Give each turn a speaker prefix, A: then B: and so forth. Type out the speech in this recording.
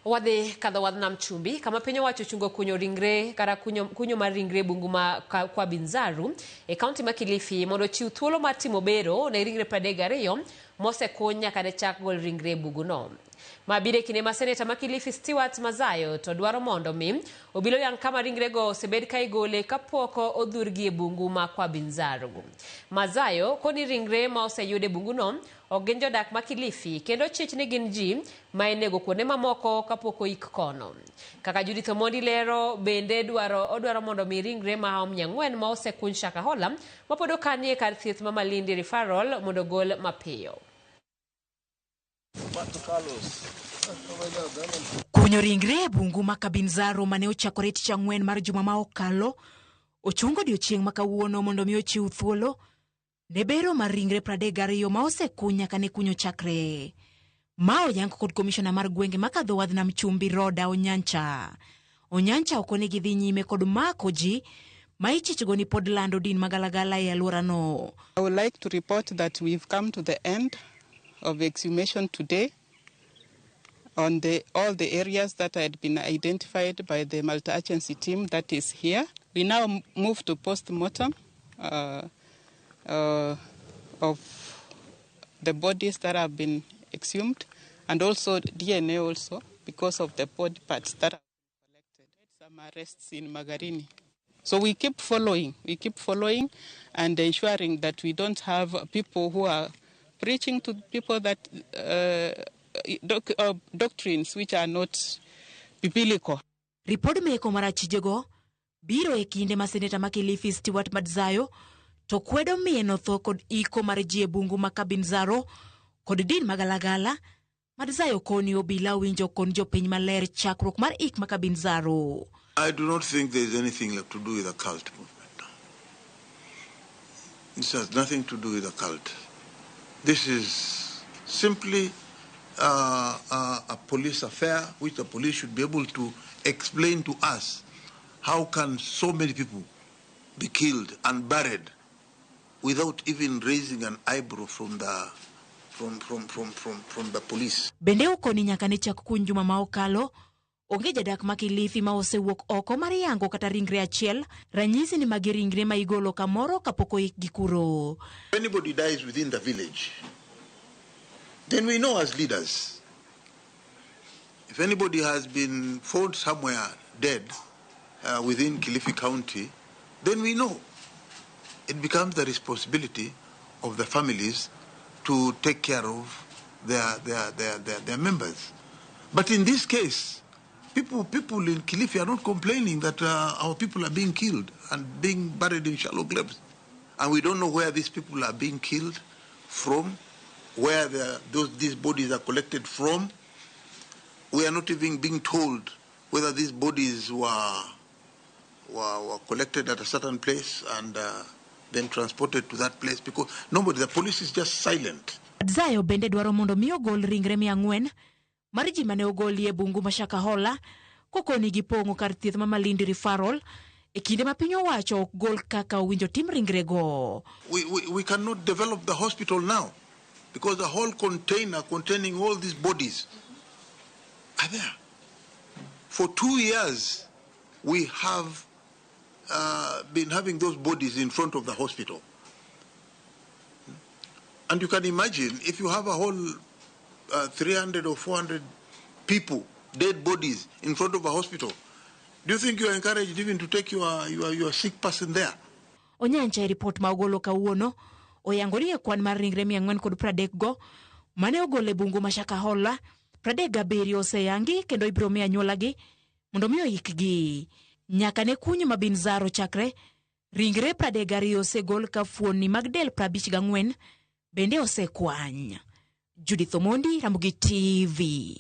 A: Wadhi kadha wadnam chumbi kama penyo wacho chungo kunyo ringre kara kunyo mar ringre bungu ma kwa Binzaru e kaunti ma Kilifi mondo chiw thuolo mar timo bero ne ringre 32 mose kunya kane chak gol ringre bungu no. Mabire kine ma seneta ma Kilifi Stewart Madzayo to dwaro mondo mi obilo yang kama ringre go osebed ka igole kapoko odhurgi e bungu ma kwa Binzaru. Madzayo koni ringre ma oseyude bungu no ogen jodak ma Kilifi kendo chich ni gin ji ma inego kuonde mamoko kapoko ik kono. Kaka Judith Omondi lero bende odwaro mondo mi ringre ma omnyang'wen ma osekuny Shakahola mapodo kanie kar thieth ma Malindi referral mondo gol mapiyo.
B: Kunyo ringre bungu ma Binzaru mane ochakore tich ang'wen mar juma ma okalo ochungo odiochieng' ma kawuono mondo mi ochiw thuolo ne bero mar ringre 32 ma osekunya kane kunyo chakre. Ma oyango kod komishona mar gwenge makadho wadhnam chumbi Roda Onyancha okone gidhi nyime kod mako ji ma ichichgo ni pod lando din magalagala e alwora no.
C: I would like to report that we've come to the end of exhumation today on all the areas that had been identified by the multi-agency team that is here. We now move to post-mortem of the bodies that have been exhumed, and also DNA also, because of the body parts that have been collected. Some arrests in Magarini. So we keep following and ensuring that we don't have people who are preaching to people that doctrines which are not biblical.
B: Report meko marachijego biro e kinde ma seneta ma Kilifi Stewart Madzayo to kwedo mieno tho kod iko mar ji e bungu ma Binzaru kod din magalagala. Madzayo koni obila winjo kon jopiny maler chakruok mar ik ma Binzaru.
D: I do not think there is anything to do with the cult movement. This has nothing to do with the cult. This is simply a police affair which the police should be able to explain to us. How can so many people be killed and buried without even raising an eyebrow from the police?
B: Bende ukoni nyaka ne chak kuny juma ma okalo onge jadak ma Kilifi ma osewuok oko mar yango kata ringre achiel ranyisi ni magi ringre ma igolo kamoro kapoko ik gikuro.
D: If anybody dies within the village, then we know as leaders. If anybody has been found somewhere dead within Kilifi County, then we know. It becomes the responsibility of the families to take care of their members. But in this case, people in Kilifi are not complaining that our people are being killed and being buried in shallow graves. And we don't know where these people are being killed from, where these bodies are collected from. We are not even being told whether these bodies were collected at a certain place and then transported to that place, because the police is just silent.
B: Madzayo bende dwaro mondo mi ogol ringre 400 mar ji mane ogoli e bungu ma Shakahola kokoni gipongo kar thieth ma Malindi referral e kinde ma piny owacho ok gol kaka owinjo tim ringre go.
D: We cannot develop the hospital now because the whole container containing all these bodies are there. For 2 years, we have been having those bodies in front of the hospital. And you can imagine, if you have a whole 300 or 400 people, dead bodies in front of a hospital, do you think you are encouraged even to take your sick person there?
B: Onyancha report ma ogolo kawuono oyangori e kwan mar ringre 430 go mane ogole bungu ma Shakahola 37 oseyangi kendo ibiro mi anyuolagi mondo mi oyikgi. Nyaka ne kunyo ma Binzaru chakre ringre 32 osegol ka fuoni mag del 54 bende osekwany. Judith Omondi, Ramogi TV.